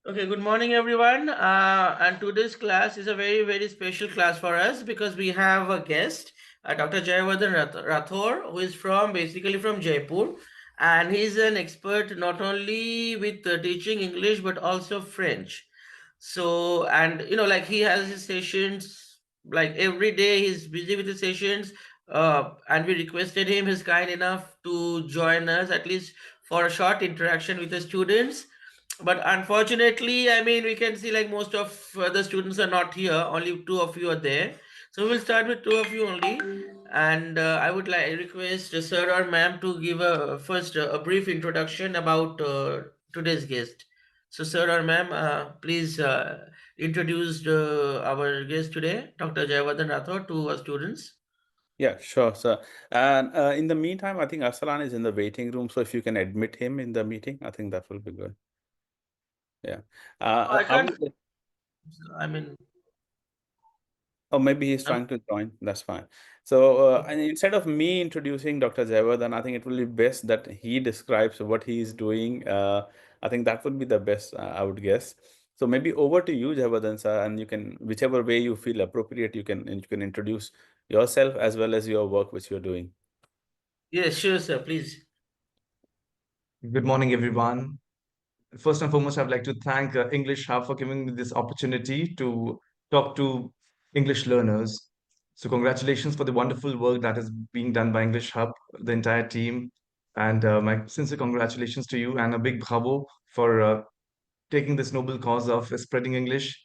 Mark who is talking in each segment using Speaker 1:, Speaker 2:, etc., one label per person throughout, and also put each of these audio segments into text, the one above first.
Speaker 1: Okay, good morning, everyone. And today's class is a very special class for us because we have a guest, Dr. Jayavardhan Rathore, who is basically from Jaipur, and he's an expert not only with teaching English but also French. So, and like he has his sessions like every day. He's busy with his sessions, and we requested him. He's kind enough to join us at least for a short interaction with the students, but unfortunately, I mean, we can see like most of the students are not here. Only two of you are there. So we'll start with two of you only. And I would like request sir or ma'am to give a first a brief introduction about today's guest. So sir or ma'am, please introduce our guest today, Dr. Jayavardhan Rathore, to our students.
Speaker 2: Yeah, sure, sir. And in the meantime, I think Arsalan is in the waiting room. So if you can admit him in the meeting, I think that will be good. Yeah.
Speaker 1: I
Speaker 2: I
Speaker 1: can't.
Speaker 2: will,
Speaker 1: I mean,
Speaker 2: or maybe he's
Speaker 1: I'm
Speaker 2: trying to join. That's fine. So and instead of me introducing Dr. Jayawardhan, I think it will be best that he describes what he is doing. I think that would be the best, I would guess. So maybe over to you, Jayawardhan, sir, and you can, whichever way you feel appropriate, you can introduce yourself as well as your work which you're doing.
Speaker 1: yes, sure, sir. Please.
Speaker 3: Good morning, everyone. First and foremost, I'd like to thank English Hub for giving me this opportunity to talk to English learners. So, congratulations for the wonderful work that is being done by English Hub, the entire team. And my sincere congratulations to you and a big bravo for taking this noble cause of spreading English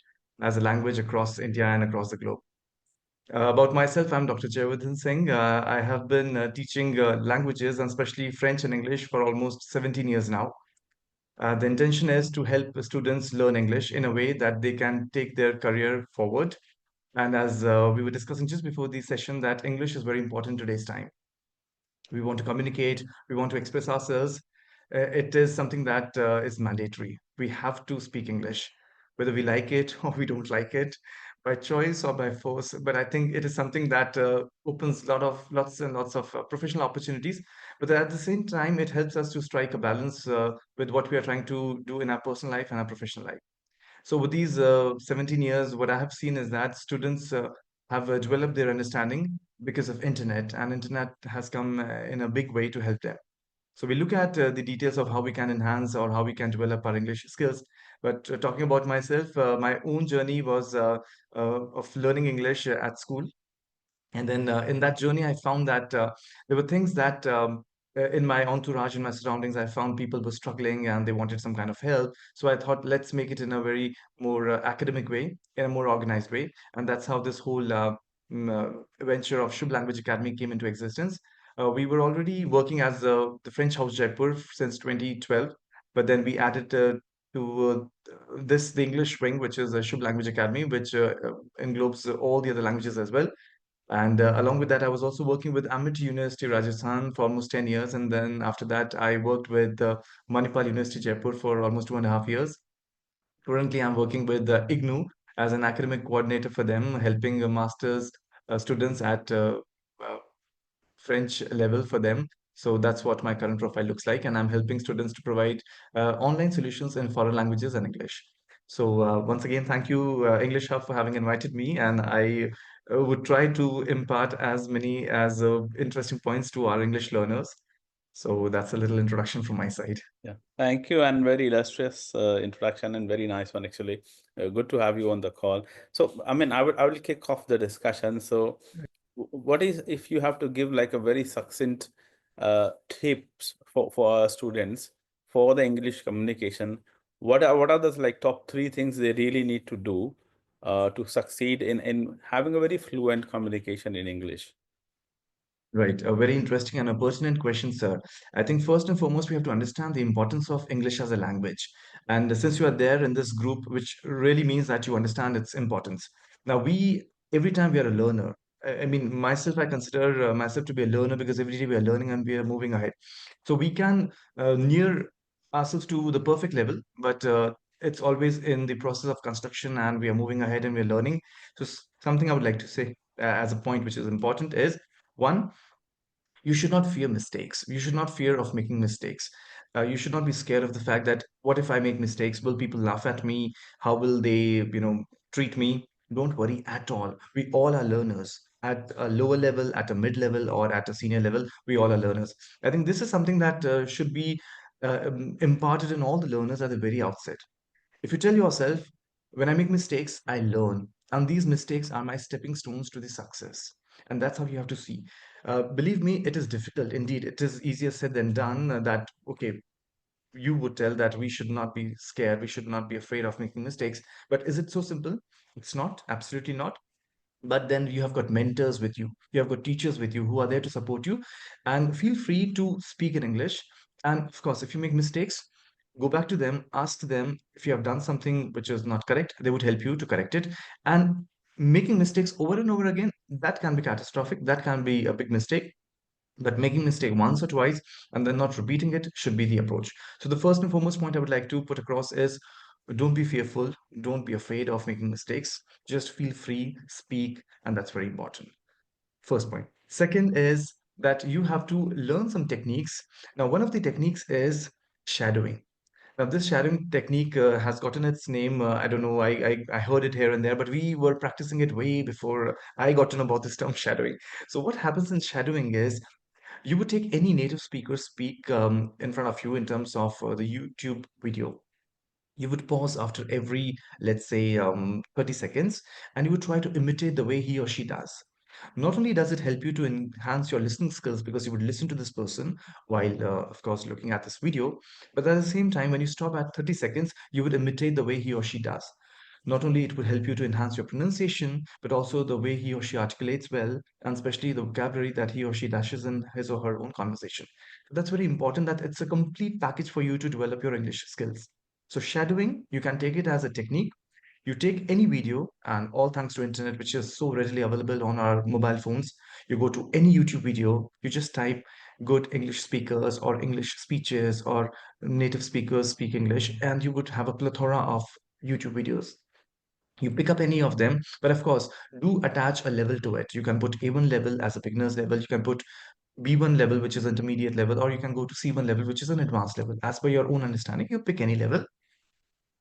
Speaker 3: as a language across India and across the globe. About myself, I'm Dr. Jayavardhan Singh. I have been teaching languages, and especially French and English, for almost 17 years now. The intention is to help students learn English in a way that they can take their career forward. And as we were discussing just before the session, that English is very important today's time. We want to communicate, we want to express ourselves. It is something that is mandatory. We have to speak English, whether we like it or we don't like it, by choice or by force. But I think it is something that opens lots and lots of professional opportunities. But at the same time, it helps us to strike a balance with what we are trying to do in our personal life and our professional life. So with these 17 years, what I have seen is that students have developed their understanding because of internet, and internet has come in a big way to help them. So we look at the details of how we can enhance or how we can develop our English skills. But talking about myself, my own journey was of learning English at school. And then in that journey, I found that there were things that in my entourage, in my surroundings, I found people were struggling and they wanted some kind of help. So I thought, let's make it in a very more academic way, in a more organized way. And that's how this whole venture of Shubh Language Academy came into existence. We were already working as the French House Jaipur since 2012, but then we added to the English wing, which is a Shubh Language Academy, which englobes all the other languages as well. And along with that, I was also working with Amity University, Rajasthan for almost 10 years. And then after that, I worked with Manipal University, Jaipur for almost 2.5 years. Currently, I'm working with IGNU as an academic coordinator for them, helping master's students at uh, French level for them. So that's what my current profile looks like. And I'm helping students to provide online solutions in foreign languages and English. So once again, thank you, English Hub, for having invited me. And I would try to impart as many as interesting points to our English learners. So that's a little introduction from my side.
Speaker 2: Yeah, thank you, and very illustrious introduction and very nice one actually. Good to have you on the call. So, I mean, I will kick off the discussion. So, what is if you have to give like a very succinct tips for our students for the English communication? What are those like top three things they really need to do to succeed in having a very fluent communication in English?
Speaker 3: Right, a very interesting and a pertinent question, sir. I think first and foremost, we have to understand the importance of English as a language. And since you are there in this group, which really means that you understand its importance. Now, every time we are a learner, I mean, myself, I consider myself to be a learner because every day we are learning and we are moving ahead. So we can near ourselves to the perfect level, but it's always in the process of construction and we are moving ahead and we're learning. So something I would like to say as a point which is important is one, you should not fear mistakes. You should not fear of making mistakes. You should not be scared of the fact that what if I make mistakes? Will people laugh at me? How will they, treat me? Don't worry at all. We all are learners at a lower level, at a mid level, or at a senior level. We all are learners. I think this is something that should be imparted in all the learners at the very outset. If you tell yourself, when I make mistakes, I learn, and these mistakes are my stepping stones to the success. And that's how you have to see. Believe me, it is difficult. Indeed, it is easier said than done. Okay, you would tell that we should not be scared, we should not be afraid of making mistakes. But is it so simple? It's not, absolutely not. But then you have got mentors with you, you have got teachers with you who are there to support you, and feel free to speak in English. And of course, if you make mistakes, go back to them, ask them if you have done something which is not correct. They would help you to correct it. And making mistakes over and over again, that can be catastrophic, that can be a big mistake. But making mistake once or twice and then not repeating it should be the approach. So the first and foremost point I would like to put across is, don't be fearful, don't be afraid of making mistakes. Just feel free, speak, and that's very important. First point. Second is that you have to learn some techniques. Now, one of the techniques is shadowing. Now, this shadowing technique has gotten its name. I don't know. I heard it here and there, but we were practicing it way before I got to know about this term shadowing. So, what happens in shadowing is, you would take any native speaker speak in front of you in terms of the YouTube video. You would pause after every, let's say, 30 seconds, and you would try to imitate the way he or she does. Not only does it help you to enhance your listening skills because you would listen to this person while, of course, looking at this video, but at the same time, when you stop at 30 seconds, you would imitate the way he or she does. Not only it will help you to enhance your pronunciation, but also the way he or she articulates well, and especially the vocabulary that he or she dashes in his or her own conversation. That's very important, that it's a complete package for you to develop your English skills. So shadowing, you can take it as a technique. You take any video, and all thanks to internet, which is so readily available on our mobile phones. You go to any YouTube video, you just type good English speakers or English speeches or native speakers speak English, and you would have a plethora of YouTube videos. You pick up any of them, but of course, do attach a level to it. You can put A1 level as a beginner's level, you can put B1 level, which is intermediate level, or you can go to C1 level, which is an advanced level. As per your own understanding, you pick any level.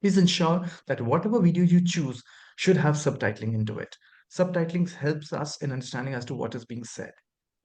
Speaker 3: Please ensure that whatever video you choose should have subtitling into it. Subtitling helps us in understanding as to what is being said.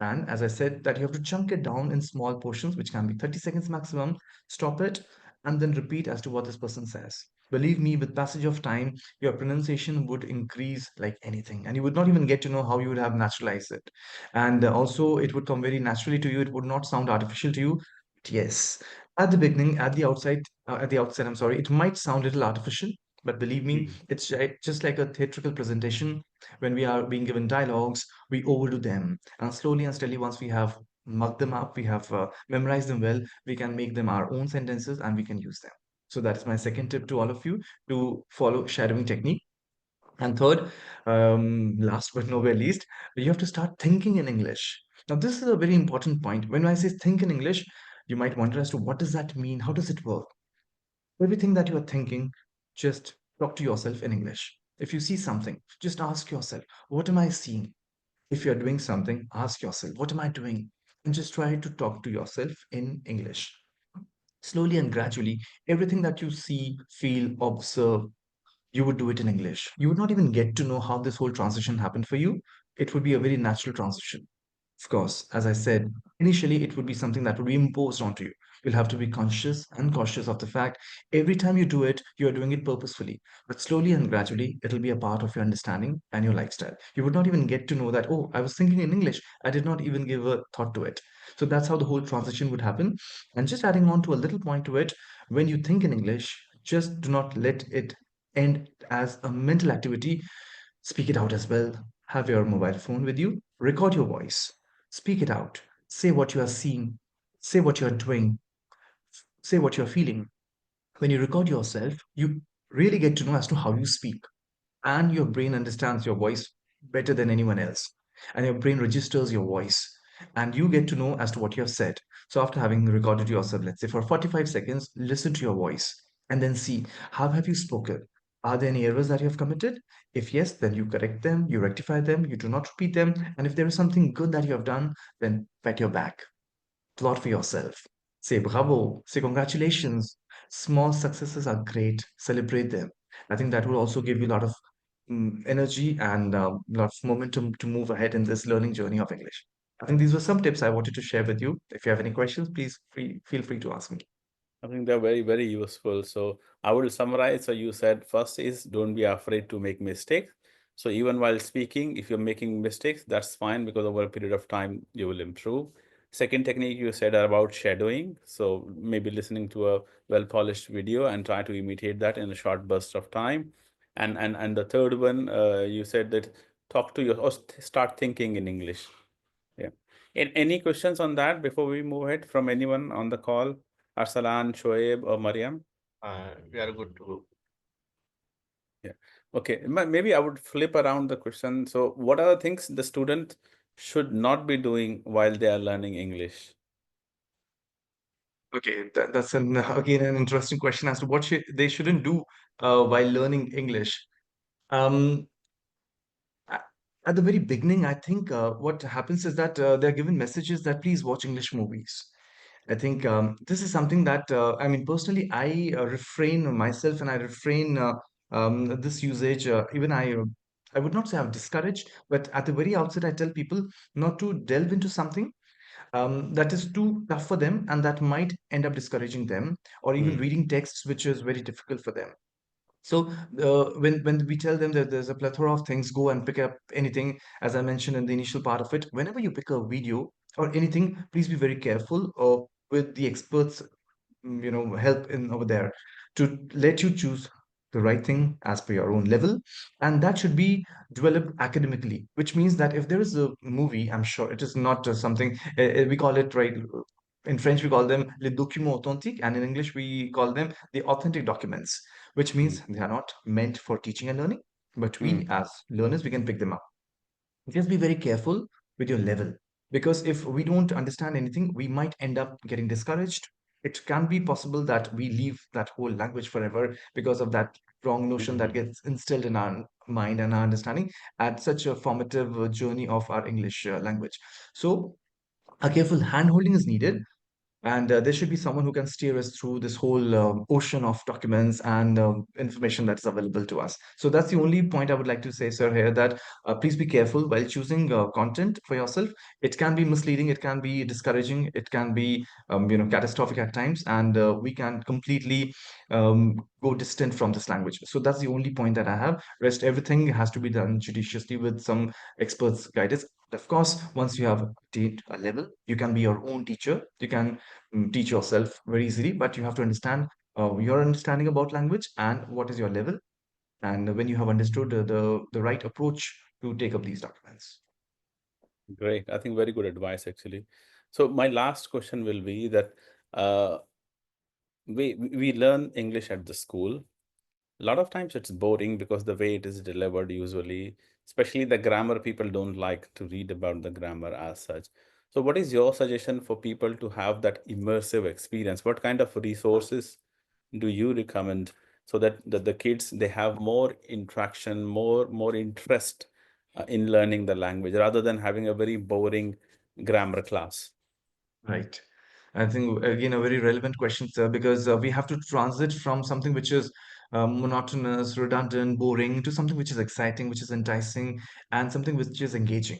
Speaker 3: And as I said, that you have to chunk it down in small portions, which can be 30 seconds maximum, stop it, and then repeat as to what this person says. Believe me, with passage of time, your pronunciation would increase like anything, and you would not even get to know how you would have naturalized it. And also, it would come very naturally to you. It would not sound artificial to you. Yes, at the beginning, at the outset, I'm sorry, it might sound a little artificial, but believe me, it's just like a theatrical presentation. When we are being given dialogues, we overdo them, and slowly and steadily, once we have mugged them up, we have memorized them well, we can make them our own sentences and we can use them. So that is my second tip to all of you, to follow shadowing technique. And third, last but nowhere least, you have to start thinking in English. Now, this is a very important point. When I say think in English, you might wonder as to what does that mean? How does it work? Everything that you are thinking, just talk to yourself in English. If you see something, just ask yourself, what am I seeing? If you're doing something, ask yourself, what am I doing? And just try to talk to yourself in English. Slowly and gradually, everything that you see, feel, observe, you would do it in English. You would not even get to know how this whole transition happened for you. It would be a very natural transition. Of course, as I said, initially it would be something that would be imposed onto you. You'll have to be conscious and cautious of the fact every time you do it, you're doing it purposefully. But slowly and gradually, it'll be a part of your understanding and your lifestyle. You would not even get to know that, oh, I was thinking in English. I did not even give a thought to it. So that's how the whole transition would happen. And just adding on to a little point to it, when you think in English, just do not let it end as a mental activity. Speak it out as well. Have your mobile phone with you, record your voice, speak it out, say what you are seeing, say what you are doing, say what you're feeling. When you record yourself, you really get to know as to how you speak, and your brain understands your voice better than anyone else, and your brain registers your voice, and you get to know as to what you have said. So after having recorded yourself, let's say for 45 seconds, listen to your voice and then see, how have you spoken? Are there any errors that you have committed? If yes, then you correct them, you rectify them, you do not repeat them. And if there is something good that you have done, then pat your back, applaud for yourself, Say bravo, say congratulations. Small successes are great. Celebrate them. I think that will also give you a lot of energy and a lot of momentum to move ahead in this learning journey of English. I think these were some tips I wanted to share with you. If you have any questions, please feel free to ask me.
Speaker 2: I think they're very, very useful. So I will summarize. So you said first is don't be afraid to make mistakes. So even while speaking, if you're making mistakes, that's fine because over a period of time you will improve. Second technique you said about shadowing. So maybe listening to a well-polished video and try to imitate that in a short burst of time. And the third one, you said that talk to your or start thinking in English. Yeah. Any questions on that before we move ahead from anyone on the call? Arsalan, Shoaib, or Mariam?
Speaker 4: We are good to go.
Speaker 2: Yeah. Okay. Maybe I would flip around the question. So, what are the things the student should not be doing while they are learning English?
Speaker 3: Okay, that's again an interesting question as to what they shouldn't do while learning English. Um, a- at the very beginning, I think what happens is that they're given messages that please watch English movies. I think this is something that I mean personally I refrain myself and I refrain this usage. Even I would not say I've discouraged, but at the very outset I tell people not to delve into something that is too tough for them and that might end up discouraging them, or even
Speaker 2: Hmm.
Speaker 3: reading texts which is very difficult for them. So when we tell them that there's a plethora of things, go and pick up anything. As I mentioned in the initial part of it, whenever you pick a video or anything, please be very careful with the experts, help in over there to let you choose the right thing as per your own level, and that should be developed academically. Which means that if there is a movie, I'm sure it is not something we call it right. In French, we call them les documents authentiques, and in English, we call them the authentic documents, which
Speaker 2: Hmm.
Speaker 3: means they are not meant for teaching and learning, but we
Speaker 2: Hmm.
Speaker 3: as learners, we can pick them up. Just be very careful with your level, because if we don't understand anything, we might end up getting discouraged. It can be possible that we leave that whole language forever because of that wrong notion that
Speaker 2: Hmm.
Speaker 3: gets instilled in our mind and our understanding at such a formative journey of our English language. So a careful hand holding is needed, and there should be someone who can steer us through this whole ocean of documents and information that's available to us. So that's the only point I would like to say, sir, here, that please be careful while choosing content for yourself. It can be misleading, it can be discouraging, it can be catastrophic at times, and we can completely go distant from this language. So that's the only point that I have. Rest everything has to be done judiciously with some experts guidance. Of course, once you have attained a level, you can be your own teacher. You can teach yourself very easily, but you have to understand your understanding about language and what is your level, and when you have understood the right approach to take up these documents.
Speaker 2: Great. I think very good advice, actually. So, my last question will be that uh, we learn English at the school. A lot of times it's boring because the way it is delivered usually, especially the grammar, people don't like to read about the grammar as such. So what is your suggestion for people to have that immersive experience? What kind of resources do you recommend so that the kids they have more interaction, more interest in learning the language rather than having a very boring grammar class?
Speaker 3: Right. I think again a very relevant question, sir, because we have to transit from something which is monotonous, redundant, boring to something which is exciting, which is enticing, and something which is engaging.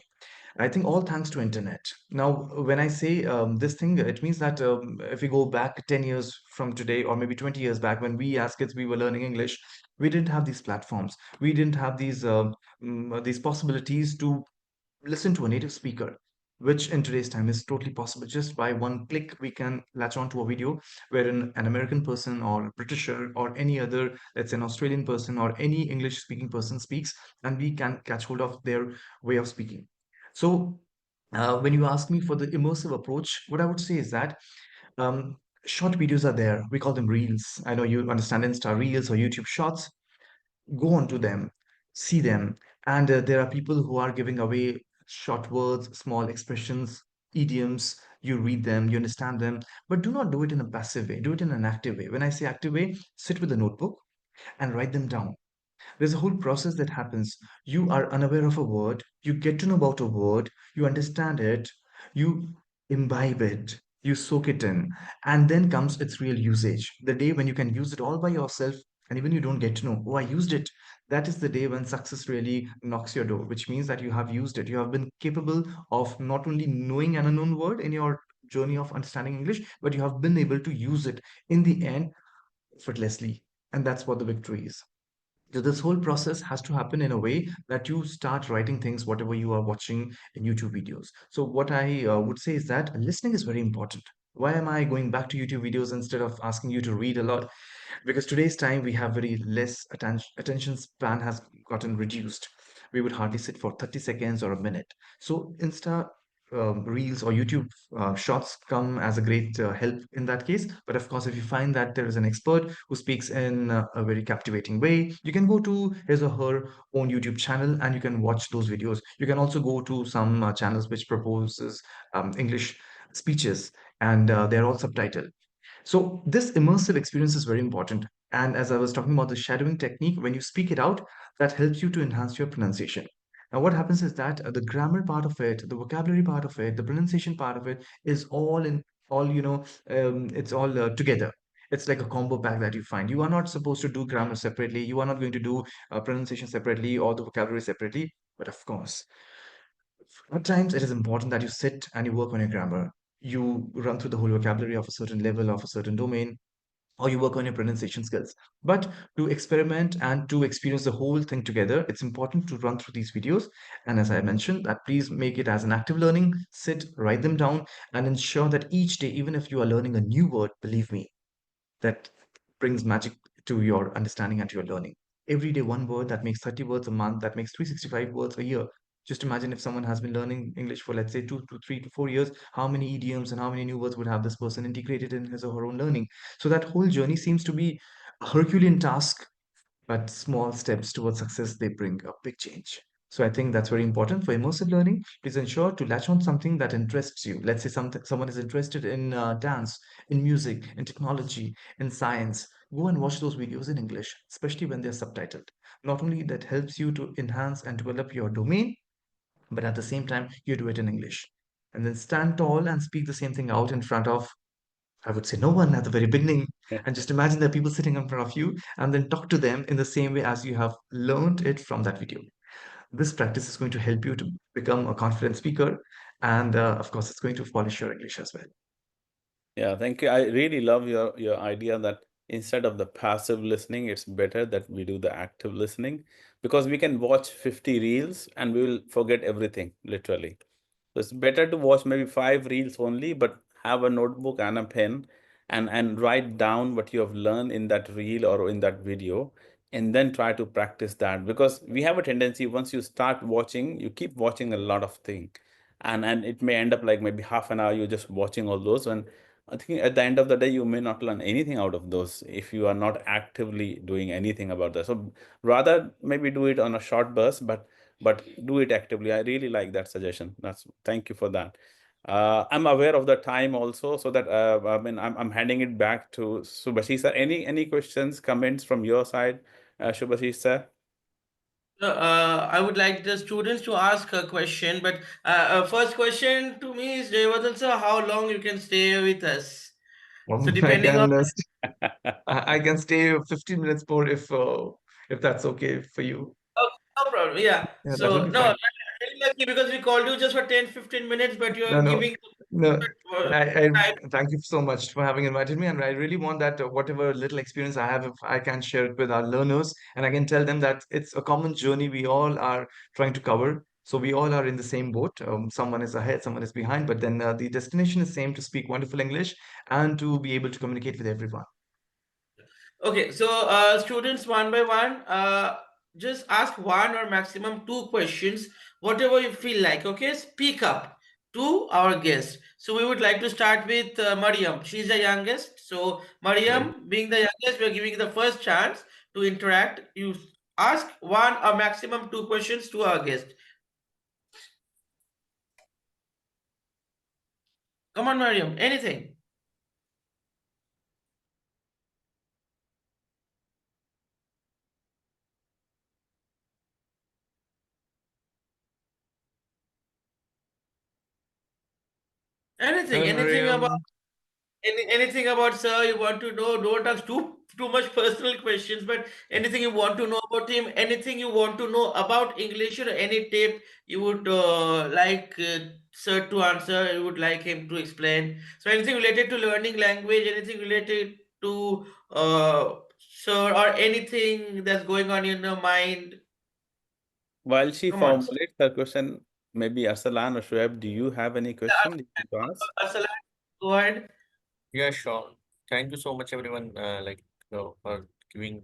Speaker 3: I think all thanks to internet. Now, when I say this thing, it means that if we go back 10 years from today, or maybe 20 years back, when we as kids we were learning English, we didn't have these platforms. We didn't have these possibilities to listen to a native speaker, which in today's time is totally possible. Just by one click, we can latch on to a video wherein an American person or Britisher or any other, let's say an Australian person or any English speaking person speaks, and we can catch hold of their way of speaking. So, when you ask me for the immersive approach, what I would say is that short videos are there. We call them reels. I know you understand Insta reels or YouTube shorts. Go on to them, see them, and there are people who are giving away short words, small expressions, idioms. You read them, you understand them, but do not do it in a passive way. Do it in an active way. When I say active way, sit with a notebook and write them down. There's a whole process that happens. You are unaware of a word, you get to know about a word, you understand it, you imbibe it, you soak it in, and then comes its real usage. The day when you can use it all by yourself, and even you don't get to know, oh, I used it. That is the day when success really knocks your door, which means that you have used it. You have been capable of not only knowing an unknown word in your journey of understanding English, but you have been able to use it in the end effortlessly. And that's what the victory is. So this whole process has to happen in a way that you start writing things, whatever you are watching in YouTube videos. So what I would say is that listening is very important. Why am I going back to YouTube videos instead of asking you to read a lot? Because today's time we have very less attention span has gotten reduced. We would hardly sit for 30 seconds or a minute. So Insta reels or YouTube shorts come as a great help in that case. But of course, if you find that there is an expert who speaks in a very captivating way, you can go to his or her own YouTube channel and you can watch those videos. You can also go to some channels which proposes English speeches, and they're all subtitled. So this immersive experience is very important. And as I was talking about the shadowing technique, when you speak it out, that helps you to enhance your pronunciation. Now, what happens is that the grammar part of it, the vocabulary part of it, the pronunciation part of it is all in all, it's all together. It's like a combo pack that you find. You are not supposed to do grammar separately. You are not going to do pronunciation separately or the vocabulary separately. But of course, at times it is important that you sit and you work on your grammar. You run through the whole vocabulary of a certain level, of a certain domain, or you work on your pronunciation skills. But to experiment and to experience the whole thing together, it's important to run through these videos. And as I mentioned, that please make it as an active learning, sit, write them down, and ensure that each day, even if you are learning a new word, believe me, that brings magic to your understanding and to your learning. Every day, one word that makes 30 words a month, that makes 365 words a year. Just imagine if someone has been learning English for, let's say, 2 to 3 to 4 years, how many idioms and how many new words would have this person integrated in his or her own learning? So that whole journey seems to be a Herculean task, but small steps towards success, they bring a big change. So I think that's very important for immersive learning. Please ensure to latch on something that interests you. Let's say someone is interested in dance, in music, in technology, in science. Go and watch those videos in English, especially when they're subtitled. Not only that helps you to enhance and develop your domain, but at the same time, you do it in English. And then stand tall and speak the same thing out in front of, I would say, no one at the very beginning. And just imagine there are people sitting in front of you and then talk to them in the same way as you have learned it from that video. This practice is going to help you to become a confident speaker. And of course, it's going to polish your English as well.
Speaker 2: Yeah, thank you. I really love your idea that instead of the passive listening, it's better that we do the active listening, because we can watch 50 reels and we will forget everything, literally. So it's better to watch maybe 5 reels only, but have a notebook and a pen, and write down what you have learned in that reel or in that video, and then try to practice that. Because we have a tendency, once you start watching, you keep watching a lot of things, and it may end up like maybe half an hour you're just watching all those, and I think at the end of the day, you may not learn anything out of those if you are not actively doing anything about that. So rather maybe do it on a short burst, but do it actively. I really like that suggestion. That's Thank you for that. I'm aware of the time also, so that I mean I'm handing it back to Subhashish sir. Any questions, comments from your side, Subhashish sir?
Speaker 1: I would like the students to ask a question, but first question to me is Jayavardhan sir, how long you can stay with us? So
Speaker 3: I
Speaker 1: depending on
Speaker 3: can I can stay 15 minutes more if that's okay for you.
Speaker 1: okay, no problem. Yeah.
Speaker 3: Yeah, that will
Speaker 1: So
Speaker 3: be
Speaker 1: no,
Speaker 3: fine.
Speaker 1: I'm very lucky because we called you just for 10-15 minutes, but
Speaker 3: No,
Speaker 1: you're
Speaker 3: no,
Speaker 1: giving
Speaker 3: no. I
Speaker 1: time.
Speaker 3: thank you so much for having invited me, and I really want that whatever little experience I have, if I can share it with our learners, and I can tell them that it's a common journey we all are trying to cover. So we all are in the same boat. Someone is ahead, someone is behind, but then the destination is same: to speak wonderful English and to be able to communicate with everyone.
Speaker 1: Okay, so students one by one, just ask one or maximum two questions, whatever you feel like. Okay, speak up to our guest. So we would like to start with Mariam. She's the youngest. So
Speaker 3: Right.
Speaker 1: Mariam, being the youngest, we're giving you the first chance to interact. You ask one or maximum two questions to our guest. Come on, Mariam. Anything. Anything.
Speaker 3: Hello,
Speaker 1: Anything about
Speaker 3: Miriam.
Speaker 1: anything about sir you want to know? Don't ask too much personal questions, but anything you want to know about him, anything you want to know about English, or any tip you would like sir to answer, you would like him to explain. So anything related to learning language, anything related to sir, or anything that's going on in your mind.
Speaker 2: While she
Speaker 1: Come on, sir.
Speaker 2: formulates her question, maybe Arsalan or Shoaib, do you have any question you want to ask?
Speaker 1: Assalam, go ahead.
Speaker 4: Yeah, sure. Thank you so much, everyone, for giving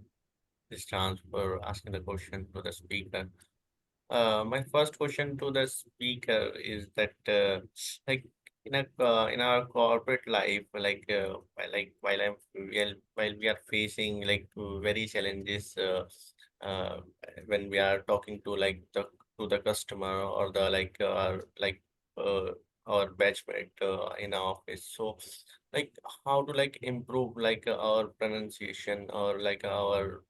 Speaker 4: this chance for asking the question to the speaker. My first question to the speaker is that, like, in our corporate life, while we are facing very challenges, uh, when we are talking to the customer or the uh, our batchmate in our office. So, like, how to improve our pronunciation or our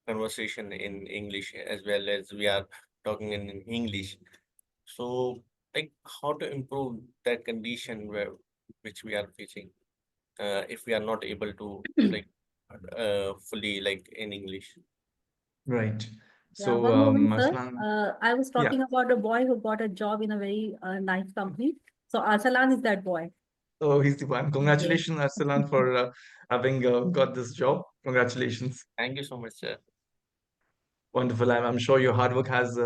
Speaker 4: conversation in English, as well as we are talking in English. So, how to improve that condition which we are facing, if we are not able to like fully in English.
Speaker 3: Right.
Speaker 5: Yeah,
Speaker 3: So,
Speaker 5: one moment, sir.
Speaker 3: Aslan,
Speaker 5: I was
Speaker 3: yeah.
Speaker 5: talking about a boy who got a job in a very nice company. So Arsalan is that boy.
Speaker 3: Oh, he's the one.
Speaker 5: Yes.
Speaker 3: Congratulations, Aslan, for having got this job. Congratulations.
Speaker 4: Thank you so much, sir.
Speaker 3: Wonderful. I'm sure your hard work has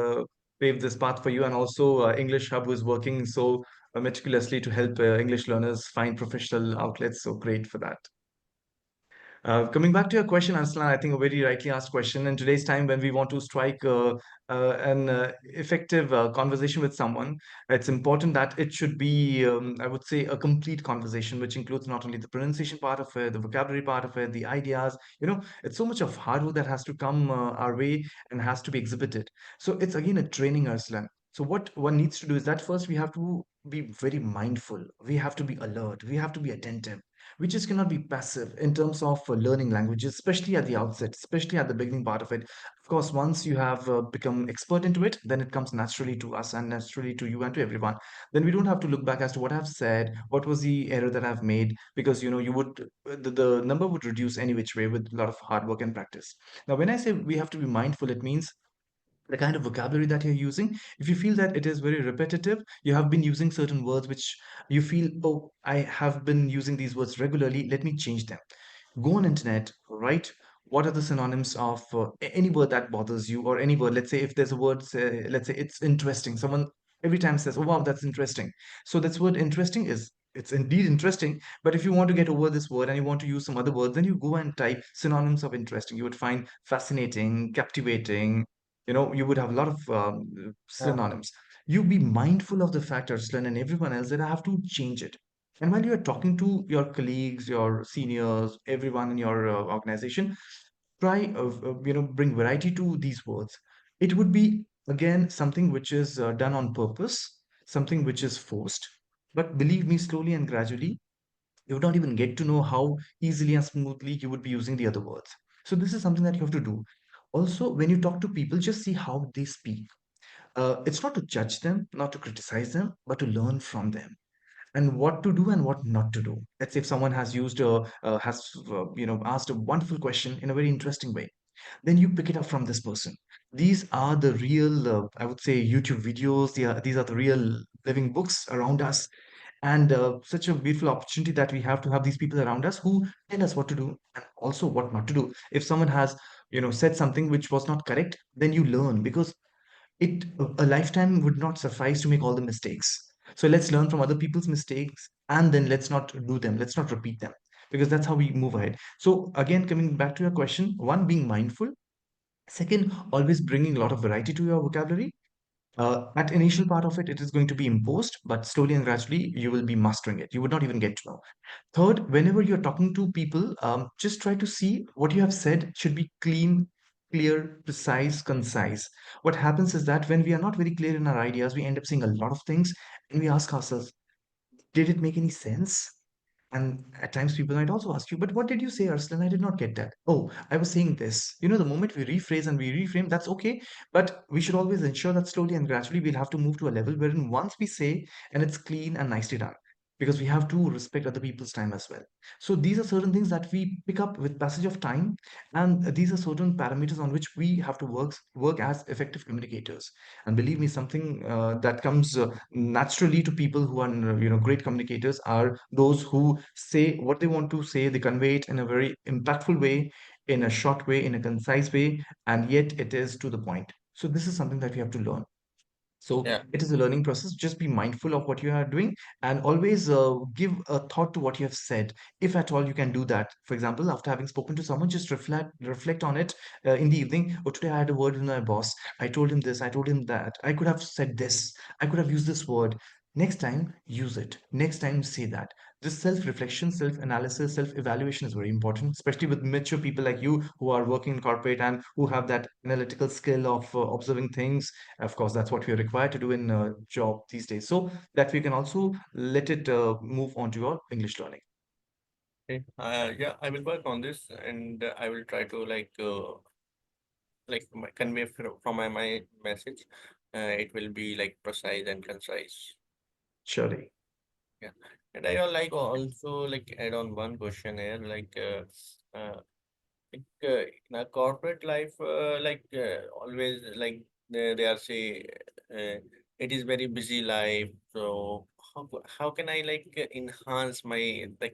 Speaker 3: paved this path for you, and also English Hub is working so meticulously to help English learners find professional outlets. So great for that. Coming back to your question, Aslan, I think a very rightly asked question. In today's time, when we want to strike an effective conversation with someone, it's important that it should be, I would say, a complete conversation, which includes not only the pronunciation part of it, the vocabulary part of it, the ideas. It's so much of hard work that has to come our way and has to be exhibited. So it's again a training, Arslan. So what one needs to do is that first we have to be very mindful. We have to be alert. We have to be attentive. We just cannot be passive in terms of learning languages, especially at the outset, especially at the beginning part of it. Of course, once you have become expert into it, then it comes naturally to us and naturally to you and to everyone. Then we don't have to look back as to what I've said, what was the error that I've made, because you would the number would reduce any which way with a lot of hard work and practice. Now, when I say we have to be mindful, it means the kind of vocabulary that you're using. If you feel that it is very repetitive, you have been using certain words which you feel, oh, I have been using these words regularly, let me change them. Go on internet, write what are the synonyms of any word that bothers you, or any word. Let's say if there's a word, say, let's say it's interesting. Someone every time says, oh wow, that's interesting. So that's word interesting is, it's indeed interesting. But if you want to get over this word and you want to use some other words, then you go and type synonyms of interesting. You would find fascinating, captivating. You would have a lot of synonyms. You be mindful of the fact, Arslan, and everyone else, that I have to change it. And while you're talking to your colleagues, your seniors, everyone in your organization, try, bring variety to these words. It would be, again, something which is done on purpose, something which is forced. But believe me, slowly and gradually, you would not even get to know how easily and smoothly you would be using the other words. So this is something that you have to do. Also, when you talk to people, just see how they speak. It's not to judge them, not to criticize them, but to learn from them and what to do and what not to do. Let's say if someone has asked a wonderful question in a very interesting way, then you pick it up from this person. These are the real, I would say, YouTube videos. These are the real living books around us, and such a beautiful opportunity that we have to have these people around us who tell us what to do and also what not to do. If someone has, said something which was not correct, then you learn, because a lifetime would not suffice to make all the mistakes. So let's learn from other people's mistakes, and then let's not do them, let's not repeat them, because that's how we move ahead. So again, coming back to your question, one, being mindful. Second, always bringing a lot of variety to your vocabulary. At initial part of it, it is going to be imposed, but slowly and gradually you will be mastering it. You would not even get to know. Third, whenever you're talking to people, just try to see what you have said should be clean, clear, precise, concise. What happens is that when we are not very clear in our ideas, we end up saying a lot of things, and we ask ourselves, did it make any sense? And at times people might also ask you, but what did you say, Arslan? I did not get that. Oh, I was saying this. The moment we rephrase and we reframe, that's okay. But we should always ensure that slowly and gradually we'll have to move to a level wherein once we say and it's clean and nicely done. because we have to respect other people's time as well. So these are certain things that we pick up with passage of time, and these are certain parameters on which we have to work as effective communicators. And believe me, something that comes naturally to people who are great communicators are those who say what they want to say. They convey it in a very impactful way, in a short way, in a concise way, and yet it is to the point. So this is something that we have to learn. So
Speaker 4: Yeah.
Speaker 3: it is a learning process. Just be mindful of what you are doing, and always give a thought to what you have said, if at all you can do that. For example, after having spoken to someone, just reflect on it in the evening. Oh, today I had a word with my boss. I told him this. I told him that. I could have said this. I could have used this word. Next time, use it. Next time, say that. This self-reflection, self-analysis, self-evaluation is very important, especially with mature people like you who are working in corporate and who have that analytical skill of observing things. Of course, that's what we are required to do in a job these days, so that we can also let it move on to your English learning.
Speaker 4: Okay. Yeah, I will work on this, and I will try to convey from my message. It will be like precise and concise.
Speaker 3: Surely.
Speaker 4: Yeah. And I also like add on one question here, in a corporate life, always they are say it is very busy life. So how can I enhance my the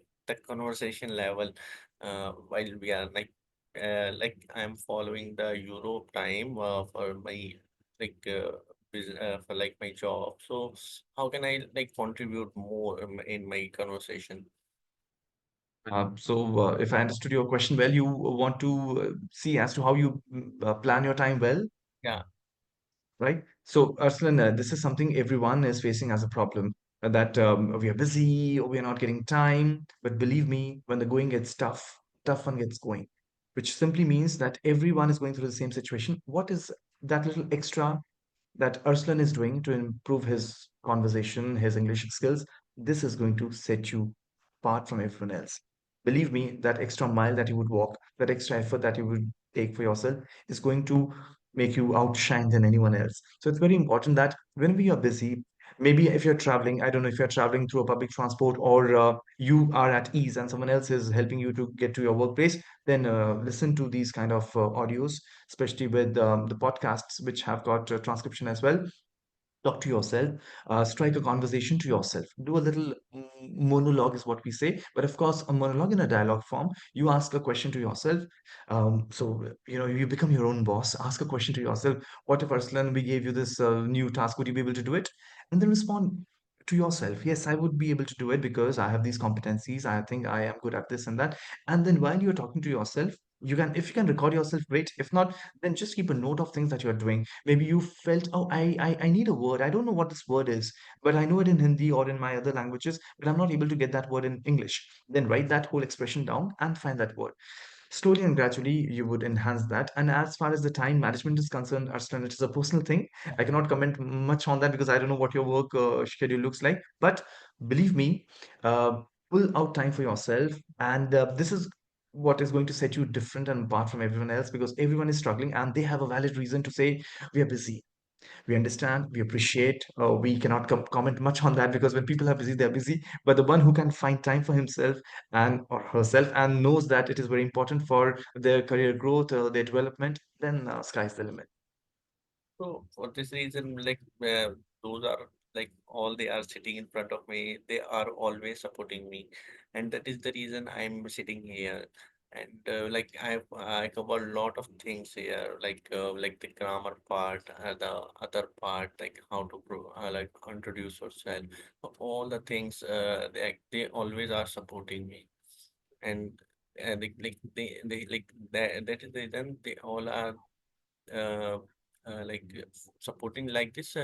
Speaker 4: conversation level while we are I'm following the Europe time for my for like my job. So how can I contribute more in my conversation?
Speaker 3: So if I understood your question well, you want to see as to how you plan your time well,
Speaker 4: Yeah.
Speaker 3: right? So, Arslan, this is something everyone is facing as a problem, that we are busy or we are not getting time. But believe me, when the going gets tough, tough one gets going, which simply means that everyone is going through the same situation. What is that little extra that Arslan is doing to improve his conversation, his English skills? This is going to set you apart from everyone else. Believe me, that extra mile that you would walk, that extra effort that you would take for yourself is going to make you outshine than anyone else. So it's very important that when we are busy, maybe if you're traveling, I don't know if you're traveling through a public transport, or you are at ease and someone else is helping you to get to your workplace, then listen to these kind of audios, especially with the podcasts which have got transcription as well. Talk to yourself, strike a conversation to yourself, do a little monologue is what we say, but of course a monologue in a dialogue form. You ask a question to yourself. So you become your own boss. Ask a question to yourself. What if, Arslan, we gave you this new task, would you be able to do it? And then respond to yourself, yes, I would be able to do it because I have these competencies, I think I am good at this and that. And then while you're talking to yourself, you can, if you can record yourself, great. If not, then just keep a note of things that you're doing. Maybe you felt, oh, I need a word. I don't know what this word is, but I know it in Hindi or in my other languages, but I'm not able to get that word in English. Then write that whole expression down and find that word. Slowly and gradually, you would enhance that. And as far as the time management is concerned, Arslan, it is a personal thing. I cannot comment much on that because I don't know what your work schedule looks like. But believe me, uh, pull out time for yourself. And this is what is going to set you different and apart from everyone else, because everyone is struggling and they have a valid reason to say, we are busy. We understand, we appreciate. We cannot comment much on that, because when people are busy, they're busy. But the one who can find time for himself and or herself and knows that it is very important for their career growth, their development, then sky's the limit.
Speaker 4: So for this reason, those are all they are sitting in front of me. They are always supporting me, and that is the reason I'm sitting here. And I cover a lot of things here, like the grammar part, the other part, like how to introduce yourself. So all the things, they always are supporting me, and that is the reason they all are uh, supporting like this.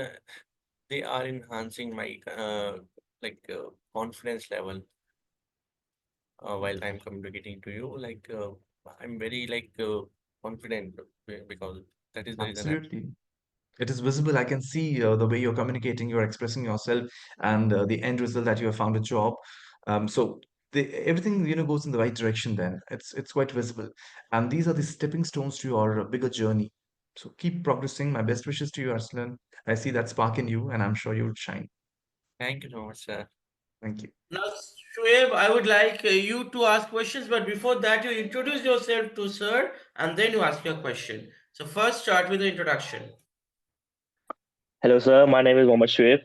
Speaker 4: They are enhancing my confidence level while I'm communicating to you. I'm very confident because that is the reason I'm.
Speaker 3: Absolutely. It is visible. I can see the way you're communicating, you're expressing yourself, and the end result that you have found a job. So everything goes in the right direction. Then it's quite visible, and these are the stepping stones to your bigger journey. So keep progressing. My best wishes to you, Arslan. I see that spark in you, and I'm sure you'll shine.
Speaker 4: Thank you so much, sir.
Speaker 3: Thank you.
Speaker 1: Now, Shoaib, I would like you to ask questions, but before that, you introduce yourself to sir and then you ask your question. So, first, start with the introduction.
Speaker 6: Hello, sir. My name is Mohammed Shoaib.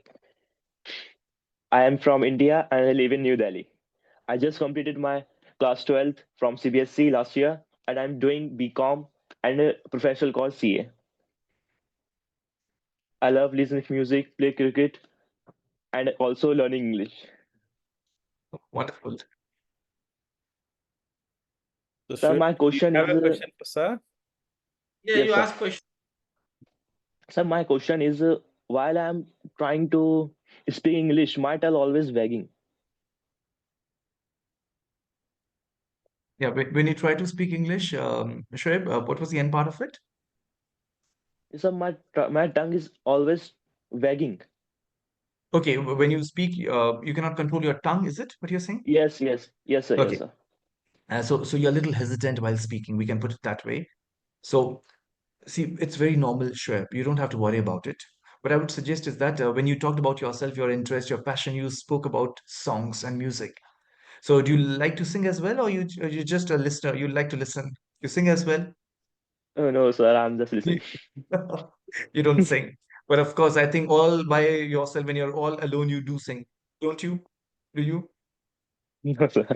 Speaker 6: I am from India and I live in New Delhi. I just completed my class 12th from CBSC last year and I'm doing BCom and a professional called CA. I love listening to music, play cricket, and also learning English.
Speaker 3: Wonderful.
Speaker 2: So
Speaker 6: Sir,
Speaker 2: Shweta,
Speaker 6: my
Speaker 2: do you
Speaker 6: question
Speaker 2: have
Speaker 6: is,
Speaker 2: a question for sir?
Speaker 1: Yeah,
Speaker 6: yes,
Speaker 1: you
Speaker 6: sir.
Speaker 1: ask question.
Speaker 6: Sir, my question is, while I'm trying to speak English, my tongue always wagging.
Speaker 3: Yeah, when you try to speak English, Shoaib, what was the end part of it?
Speaker 6: Sir, my tongue is always wagging.
Speaker 3: Okay, when you speak, you cannot control your tongue, is it what you're saying?
Speaker 6: Yes, yes, yes, sir, yes,
Speaker 3: Okay,
Speaker 6: sir.
Speaker 3: so you're a little hesitant while speaking. We can put it that way. So, see, it's very normal, Shoaib. You don't have to worry about it. What I would suggest is that when you talked about yourself, your interest, your passion, you spoke about songs and music. So, do you like to sing as well, or you're just a listener? You like to listen? You sing as well?
Speaker 6: Oh, no, sir, I'm just
Speaker 3: You
Speaker 6: listening.
Speaker 3: you don't sing. But of course, I think all by yourself, when you're all alone, you do sing, don't you? Do you?
Speaker 6: No, sir.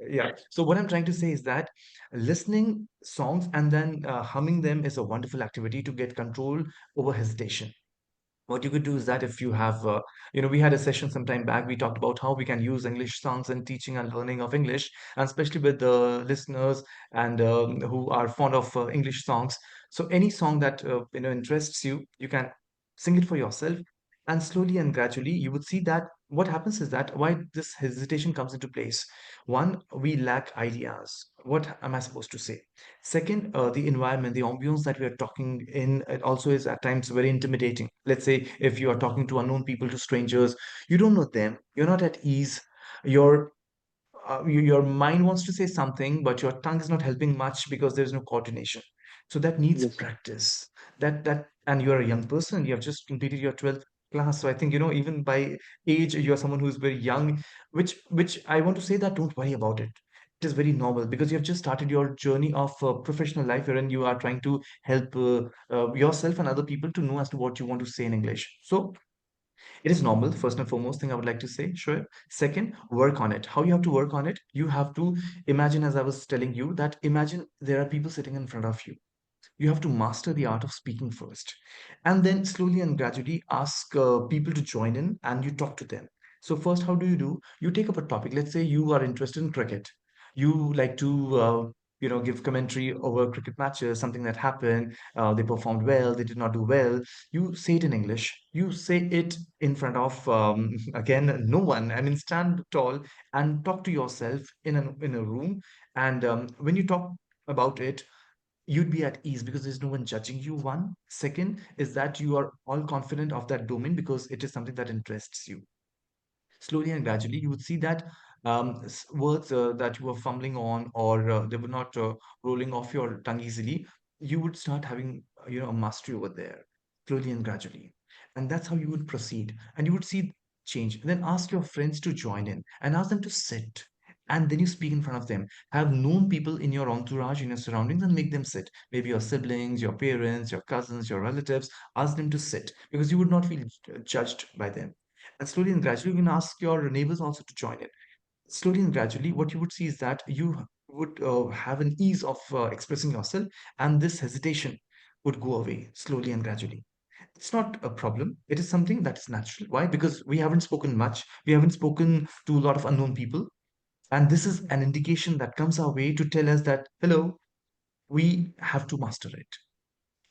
Speaker 3: Yeah. So what I'm trying to say is that listening songs and then humming them is a wonderful activity to get control over hesitation. What you could do is that if you have, we had a session some time back, we talked about how we can use English songs in teaching and learning of English, and especially with the listeners and who are fond of English songs. So any song that interests you, you can sing it for yourself, and slowly and gradually you would see that what happens is that why this hesitation comes into place. One, we lack ideas. What am I supposed to say? Second, the environment, the ambience that we are talking in, it also is at times very intimidating. Let's say if you are talking to unknown people, to strangers, you don't know them, you're not at ease, your your mind wants to say something, but your tongue is not helping much because there's no coordination. So that needs
Speaker 6: Yes, sir.
Speaker 3: practice. And you're a young person. You have just completed your 12th class. So I think, even by age, you're someone who's very young, which I want to say that don't worry about it. It is very normal because you have just started your journey of professional life wherein you are trying to help yourself and other people to know as to what you want to say in English. So it is normal, first and foremost thing I would like to say, sure. Second, work on it. How you have to work on it? You have to imagine, as I was telling you, that imagine there are people sitting in front of you. You have to master the art of speaking first, and then slowly and gradually ask people to join in and you talk to them. So first, how do? You take up a topic. Let's say you are interested in cricket. You like to give commentary over cricket matches, something that happened. They performed well, they did not do well. You say it in English. You say it in front of again no one. I mean, stand tall and talk to yourself in a room. And when you talk about it, you'd be at ease because there's no one judging you. One. Second is that you are all confident of that domain because it is something that interests you. Slowly and gradually you would see that words that you were fumbling on, or they were not rolling off your tongue easily, you would start having a mastery over there, slowly and gradually. And that's how you would proceed, and you would see change. And then ask your friends to join in and ask them to sit, and then you speak in front of them. Have known people in your entourage, in your surroundings, and make them sit. Maybe your siblings, your parents, your cousins, your relatives. Ask them to sit because you would not feel judged by them. And slowly and gradually, you can ask your neighbors also to join in. Slowly and gradually, what you would see is that you would have an ease of expressing yourself, and this hesitation would go away slowly and gradually. It's not a problem. It is something that is natural. Why? Because we haven't spoken much. We haven't spoken to a lot of unknown people. And this is an indication that comes our way to tell us that, hello, we have to master it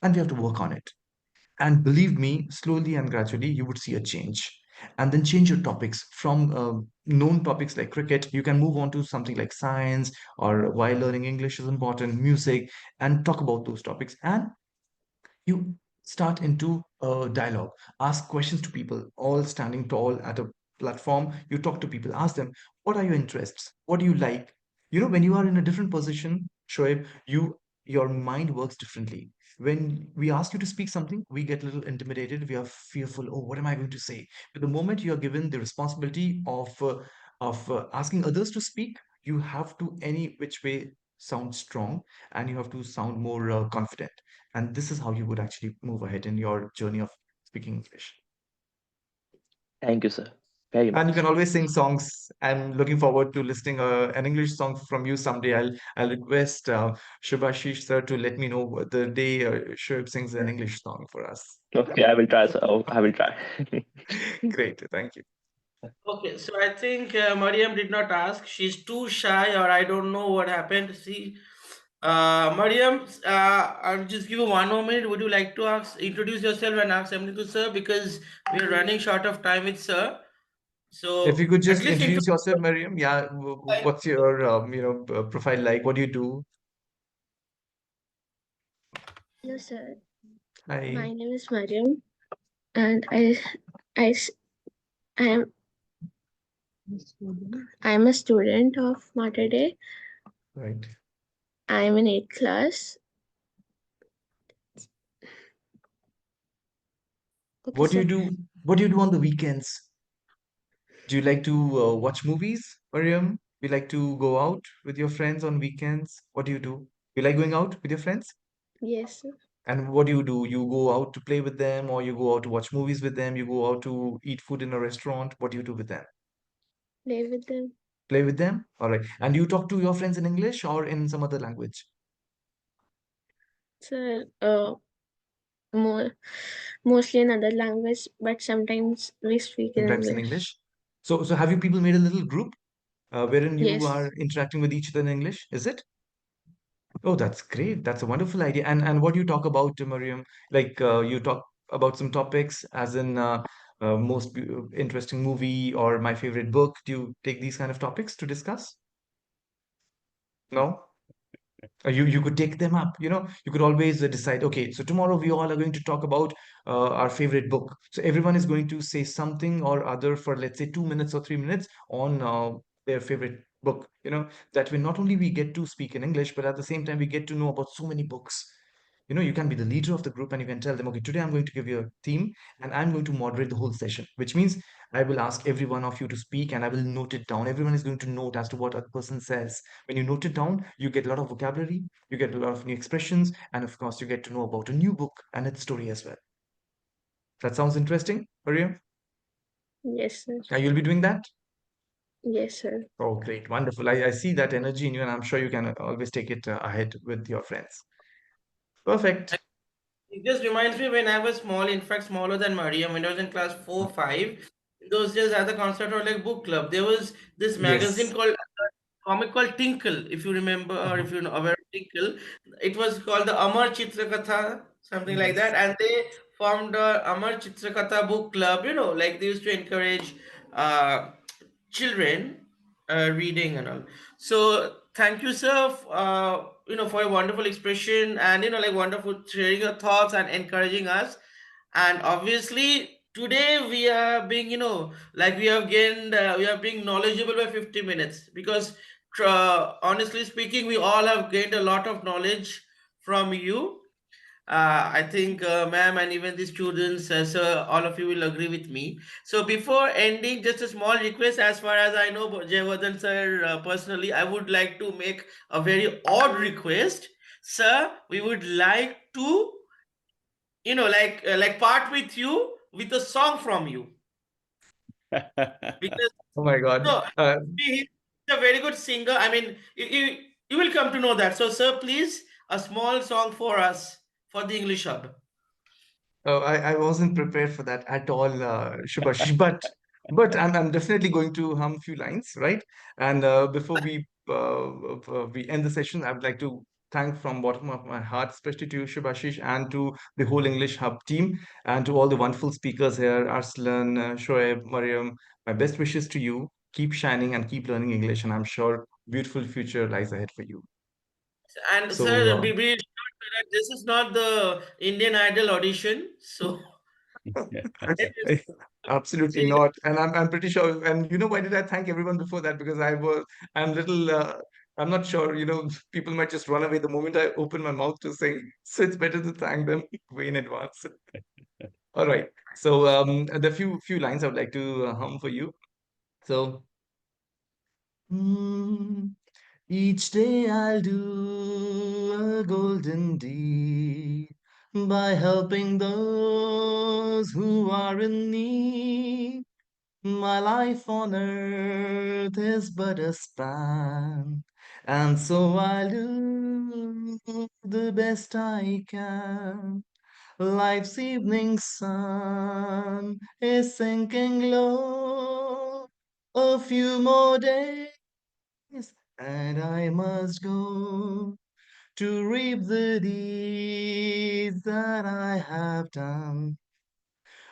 Speaker 3: and we have to work on it. And believe me, slowly and gradually, you would see a change. And then change your topics from known topics like cricket. You can move on to something like science, or why learning English is important, music, and talk about those topics. And you start into a dialogue, ask questions to people, all standing tall at a platform. You talk to people, ask them, what are your interests? What do you like? When you are in a different position, Shoaib, your mind works differently. When we ask you to speak something, we get a little intimidated. We are fearful. Oh, what am I going to say? But the moment you are given the responsibility of of asking others to speak, you have to any which way sound strong, and you have to sound more confident. And this is how you would actually move ahead in your journey of speaking English.
Speaker 6: Thank you, sir. Very
Speaker 3: And you
Speaker 6: much.
Speaker 3: can always sing songs. I'm looking forward to listening an English song from you someday. I'll request Shubhashish sir to let me know the day Shubh sings an English song for us.
Speaker 6: Okay, I will try, sir. Oh, I will try.
Speaker 3: Great, thank you.
Speaker 1: Okay, so I think Mariam did not ask. She's too shy, or I don't know what happened. See, Mariam, I'll just give you one more minute. Would you like to introduce yourself and ask something to sir, because we are running short of time with sir.
Speaker 3: If you
Speaker 1: So
Speaker 3: could
Speaker 1: at
Speaker 3: just
Speaker 1: least
Speaker 3: introduce
Speaker 1: introduce.
Speaker 3: yourself, Miriam. Yeah, what's your profile like? What do you do?
Speaker 7: Hello, sir.
Speaker 3: Hi.
Speaker 7: My name is Mariam, and I, I am a student of Mater Day.
Speaker 3: Right.
Speaker 7: I am in 8th class. Okay,
Speaker 3: What do you
Speaker 7: sir.
Speaker 3: do? What do you do on the weekends? Do you like to watch movies, Miriam? You like to go out with your friends on weekends? What do you do? You like going out with your friends?
Speaker 7: Yes, sir.
Speaker 3: And what do? You go out to play with them, or you go out to watch movies with them? You go out to eat food in a restaurant? What do you do with them?
Speaker 7: Play with them.
Speaker 3: Play with them? All right. And you talk to your friends in English or in some other language?
Speaker 7: Sir, more mostly in other language, but sometimes we speak in
Speaker 3: Sometimes in
Speaker 7: English.
Speaker 3: English. So have you people made a little group wherein you
Speaker 7: Yes,
Speaker 3: are interacting with each other in English? Is it? Oh, that's great. That's a wonderful idea. And what do you talk about, Mariam? Like you talk about some topics, as in most interesting movie or my favorite book. Do you take these kind of topics to discuss? No? You could take them up. You could always decide, okay, so tomorrow we all are going to talk about our favorite book. So everyone is going to say something or other for, let's say, 2 minutes or 3 minutes on their favorite book. That way not only we get to speak in English, but at the same time we get to know about so many books. You can be the leader of the group, and you can tell them, okay, today I'm going to give you a theme and I'm going to moderate the whole session, which means I will ask every one of you to speak and I will note it down. Everyone is going to note as to what other person says. When you note it down, you get a lot of vocabulary, you get a lot of new expressions, and of course, you get to know about a new book and its story as well. That sounds interesting, Maria?
Speaker 7: yes, sir.
Speaker 3: You'll be doing that?
Speaker 7: Yes, sir.
Speaker 3: Oh, great. Wonderful. I see that energy in you, and I'm sure you can always take it ahead with your friends. Perfect.
Speaker 1: It just reminds me when I was small, in fact, smaller than Mariam, when I was in class 4, 5. In those days, at the concept of like book club, there was this magazine
Speaker 3: Yes.
Speaker 1: called comic called Tinkle, if you remember, or
Speaker 3: Uh-huh.
Speaker 1: if you know aware of Tinkle. It was called the Amar Chitrakatha, something like
Speaker 3: Yes.
Speaker 1: that, and they formed a Amar Chitrakatha book club. Like they used to encourage uh, children reading and all. So thank you, sir, for a wonderful expression, and like wonderful sharing your thoughts and encouraging us. And obviously today we are being, like we are being knowledgeable by 50 minutes, because honestly speaking, we all have gained a lot of knowledge from you. I think, ma'am, and even the students, sir, all of you will agree with me. So before ending, just a small request. As far as I know, Jayavardhan sir, personally, I would like to make a very odd request. Sir, we would like to, like part with you with a song from you, because
Speaker 3: Oh my God.
Speaker 1: no, he's a very good singer. I mean, you will come to know that. So, sir, please, a small song for us for the English Hub.
Speaker 3: Oh, I wasn't prepared for that at all, Shubhash. But I'm definitely going to hum a few lines, right? And before we end the session, I would like to thank from bottom of my heart, especially to you, Shubhashish, and to the whole English Hub team, and to all the wonderful speakers here, Arslan, Shoaib, Mariam. My best wishes to you. Keep shining and keep learning English, and I'm sure beautiful future lies ahead for you.
Speaker 1: And
Speaker 3: So,
Speaker 1: sir, be sure that this is not the Indian Idol audition. So,
Speaker 3: absolutely not. And I'm pretty sure. And why did I thank everyone before that? Because I'm little I'm not sure, people might just run away the moment I open my mouth to sing. So it's better to thank them way in advance. All right. So the few lines I would like to hum for you. So Each day I'll do a golden deed by helping those who are in need. My life on earth is but a span, and so I'll do the best I can. Life's evening sun is sinking low. A few more days, and I must go to reap the deeds that I have done,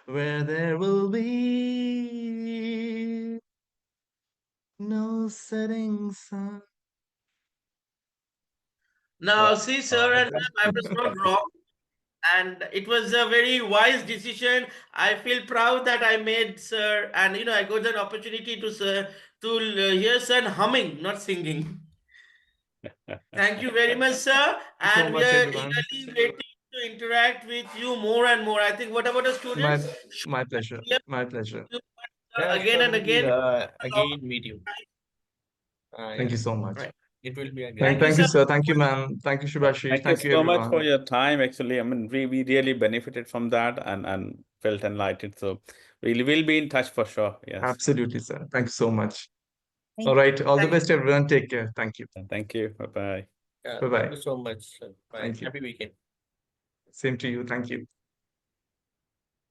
Speaker 3: where there will be no setting sun.
Speaker 1: Now, see, sir and
Speaker 3: That's it.
Speaker 1: ma'am, I was not wrong, and it was a very wise decision. I feel proud that I made, sir, and I got an opportunity to hear sir humming, not singing. Thank you very much, sir,
Speaker 3: Thank you so
Speaker 1: and we
Speaker 3: much,
Speaker 1: are
Speaker 3: everyone.
Speaker 1: eagerly waiting to interact with you more and more. I think, what about the
Speaker 3: My
Speaker 1: students?
Speaker 3: my pleasure.
Speaker 1: Yes,
Speaker 3: My pleasure.
Speaker 4: Yeah,
Speaker 1: again
Speaker 4: sure.
Speaker 1: and again.
Speaker 4: We'll
Speaker 1: A lot
Speaker 4: again meet you.
Speaker 3: Thank
Speaker 4: Yeah,
Speaker 3: you so much.
Speaker 1: right.
Speaker 4: it will be again.
Speaker 3: Thank,
Speaker 1: Thank you,
Speaker 3: thank you,
Speaker 1: sir.
Speaker 3: sir. Thank you, ma'am. Thank you, Shubhashish.
Speaker 2: Thank you
Speaker 3: Thank you,
Speaker 2: so much for
Speaker 3: everyone.
Speaker 2: your time. Actually, I mean, we really benefited from that and felt enlightened. So we'll be in touch for sure. Yes.
Speaker 3: Absolutely, sir. Thank you so much.
Speaker 5: Thank
Speaker 3: All right. All the
Speaker 1: Thank you.
Speaker 3: best, everyone. Take care. Thank you.
Speaker 2: Thank you. Bye bye.
Speaker 4: Yeah, thank
Speaker 3: Bye-bye.
Speaker 4: you so much. Bye.
Speaker 3: Thank you.
Speaker 4: Happy weekend.
Speaker 3: Same to you. Thank you.